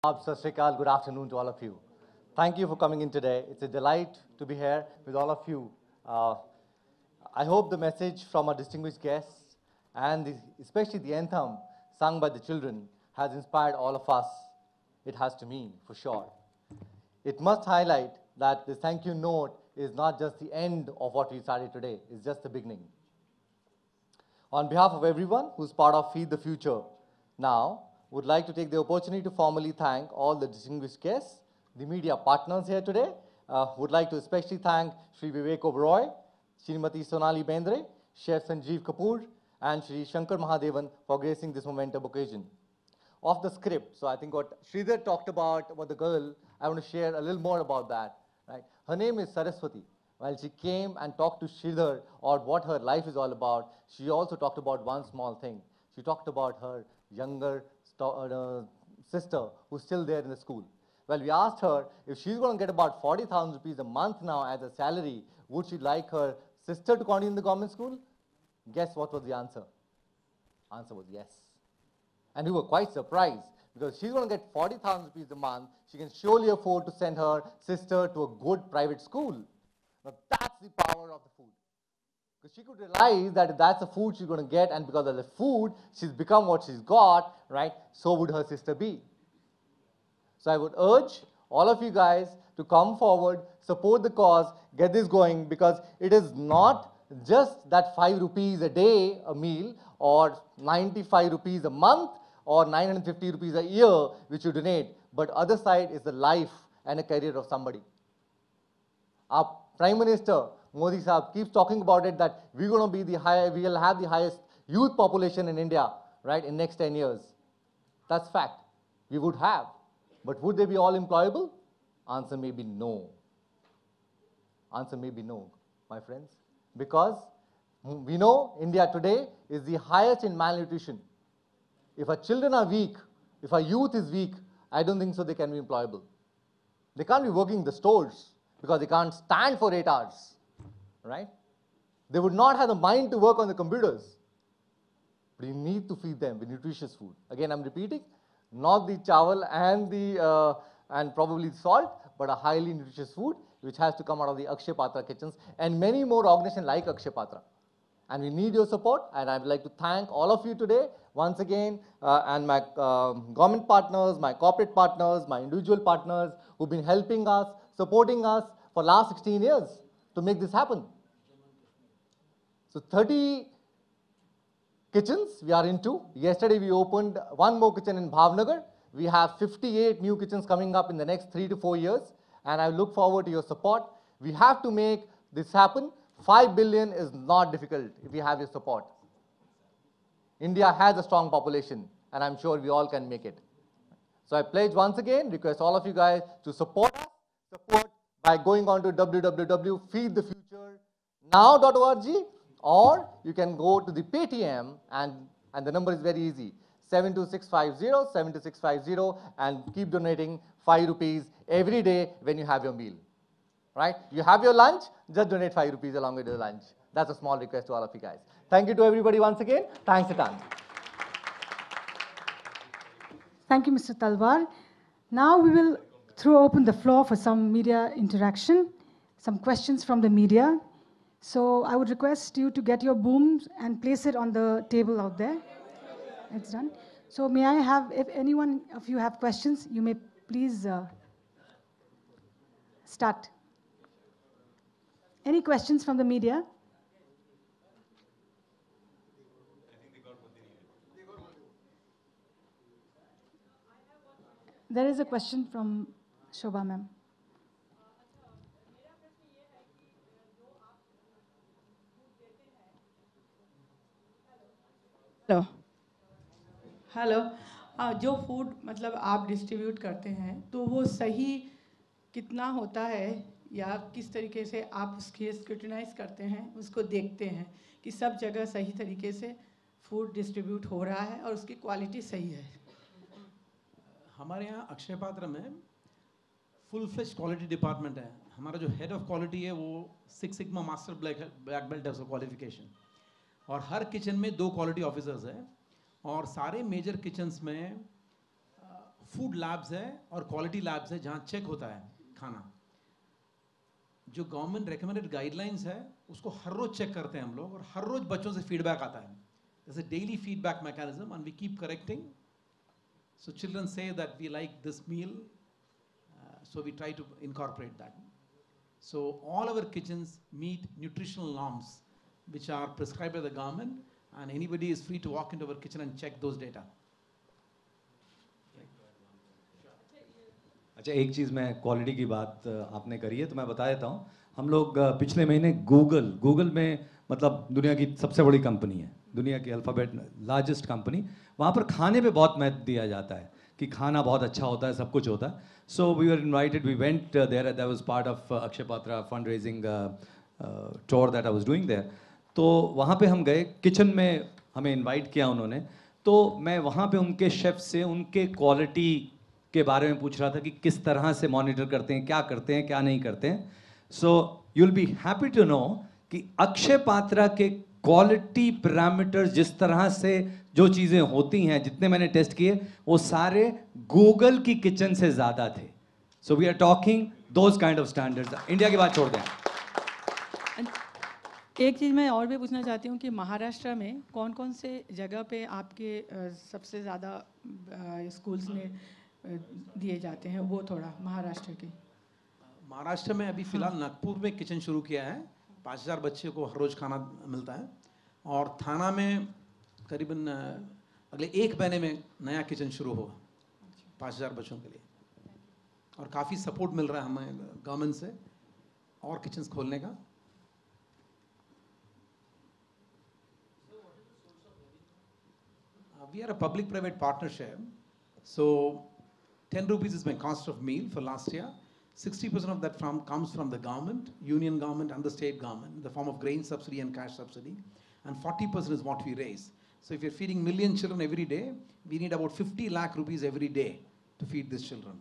Sat Sri Akal, good afternoon to all of you. Thank you for coming in today. It's a delight to be here with all of you. I hope the message from our distinguished guests and especially the anthem sung by the children has inspired all of us. It has to me, for sure. It must highlight that the thank you note is not just the end of what we started today, it's just the beginning. On behalf of everyone who's part of Feed the Future, now would like to take the opportunity to formally thank all the distinguished guests, the media partners here today. Would like to especially thank Sri Vivek Oberoi, Srimati Sonali Bendre, Chef Sanjeev Kapoor, and Sri Shankar Mahadevan for gracing this momentum occasion. Off the script, so I think what Sridhar talked about the girl, I want to share a little more about that. Right? Her name is Saraswati. While she came and talked to Sridhar or what her life is all about, she also talked about one small thing. She talked about her younger sister who's still there in the school. Well, we asked her if she's going to get about 40,000 rupees a month now as a salary, would she like her sister to continue in the government school? Guess what was the answer? Answer was yes. And we were quite surprised because she's going to get 40,000 rupees a month. She can surely afford to send her sister to a good private school. Now that's the power of the food. Because she could realize that if that's the food she's going to get, and because of the food, she's become what she's got, right? So would her sister be. So I would urge all of you guys to come forward, support the cause, get this going, because it is not just that 5 rupees a day a meal, or 95 rupees a month, or 950 rupees a year which you donate, but other side is the life and a career of somebody. Our Prime Minister Modi Sahab keeps talking about it that we're going to be we will have the highest youth population in India, right, in next 10 years. That's fact. We would have. But would they be all employable? Answer may be no. Answer may be no, my friends. Because we know India today is the highest in malnutrition. If our children are weak, if our youth is weak, I don't think so they can be employable. They can't be working in the stores because they can't stand for 8 hours, right? They would not have the mind to work on the computers. But you need to feed them with nutritious food. Again, I'm repeating, not the chawal and probably the salt, but a highly nutritious food which has to come out of the Akshay Patra kitchens and many more organizations like Akshay Patra. And we need your support, and I would like to thank all of you today once again, and my government partners, my corporate partners, my individual partners who've been helping us, supporting us for last 16 years to make this happen. So 30 kitchens we are into. Yesterday we opened one more kitchen in Bhavnagar. We have 58 new kitchens coming up in the next 3 to 4 years, and I look forward to your support. We have to make this happen. 5 billion is not difficult if we have your support. India has a strong population, and I'm sure we all can make it. So I pledge once again, request all of you guys to support us, support by going on to www.feedthefuturenow.org, or you can go to the Paytm, and the number is very easy, 72650, 72650, and keep donating 5 rupees every day when you have your meal. Right? You have your lunch, just donate 5 rupees along with your lunch. That's a small request to all of you guys. Thank you to everybody once again. Thanks a ton. Thank you, Mr. Talwar. Now we will throw open the floor for some media interaction, some questions from the media. So I would request you to get your booms and place it on the table out there. It's done. So may I have, if anyone of you have questions, you may please start. Any questions from the media? There is a question from Shobha ma'am. Hello hello जो food मतलब आप distribute करते हैं तो वो सही कितना होता है या किस तरीके से आप उसकी स्क्रूटिनाइज करते हैं, उसको देखते हैं कि सब जगह सही तरीके से फूड डिस्ट्रीब्यूट हो रहा है और उसकी क्वालिटी सही है? हमारे यहाँ अक्षय पात्र में फुल फ्लेश क्वालिटी डिपार्टमेंट है. हमारा जो हेड ऑफ क्वालिटी है वो 6 सिग्मा मास्टर ब्लैक बेल्ट है उसका क्वालिफिकेशन, और हर किचन में 2 क्वालिटी ऑफिसर्स हैं और सारे मेजर किचन्स में फूड लैब्स है और क्वालिटी लैब्स है जहाँ चेक होता है खाना। जो गवर्नमेंट रेकमेंडेड गाइडलाइंस है उसको हर रोज चेक करते हैं हम लोग, और हर रोज बच्चों से फीडबैक आता है। There's a daily feedback mechanism and we keep correcting. So children say that we like this meal, so we try to incorporate that. So all our kitchens meet nutritional norms which are prescribed by the government, and anybody is free to walk into our kitchen and check those data. अच्छा, एक चीज़ मैं quality की बात आपने करी है तो मैं बता देता हूँ। हम लोग पिछले महीने गूगल में, मतलब दुनिया की सबसे बड़ी कंपनी है, दुनिया की अल्फ़ाबेट लार्जेस्ट कंपनी, वहाँ पर खाने पे बहुत महत्व दिया जाता है कि खाना बहुत अच्छा होता है, सब कुछ होता है। So we were invited, we went there, that was part of Akshaya Patra fund raising tour that I was doing there. तो वहाँ पे हम गए, किचन में हमें इनवाइट किया उन्होंने, तो मैं वहाँ पे उनके शेफ़ से उनके क्वालिटी के बारे में पूछ रहा था कि किस तरह से मॉनिटर करते हैं, क्या करते हैं, क्या नहीं करते हैं। So you will be happy to know कि अक्षय पात्रा के क्वालिटी पैरामीटर्स, जिस तरह से जो चीज़ें होती हैं, जितने मैंने टेस्ट किए, वो सारे गूगल की किचन से ज़्यादा थे। So we are talking those kind of standards. India की बात छोड़ दें। एक चीज़ मैं और भी पूछना चाहती हूँ कि महाराष्ट्र में कौन कौन से जगह पे आपके सबसे ज़्यादा स्कूल्स में दिए जाते हैं, वो थोड़ा महाराष्ट्र के। महाराष्ट्र में अभी फिलहाल नागपुर में किचन शुरू किया है, 5000 बच्चे को हर रोज़ खाना मिलता है, और थाना में करीबन अगले 1 महीने में नया किचन शुरू होगा 5000 बच्चों के लिए, और काफ़ी सपोर्ट मिल रहा है हमें गवर्नमेंट से और किचन्स खोलने का। We are a public-private partnership, so 10 rupees is my cost of meal for last year. 60% of that comes from the government, union government and the state government in the form of grain subsidy and cash subsidy, and 40% is what we raise. So if you're feeding million children every day, we need about 50 lakh rupees every day to feed these children.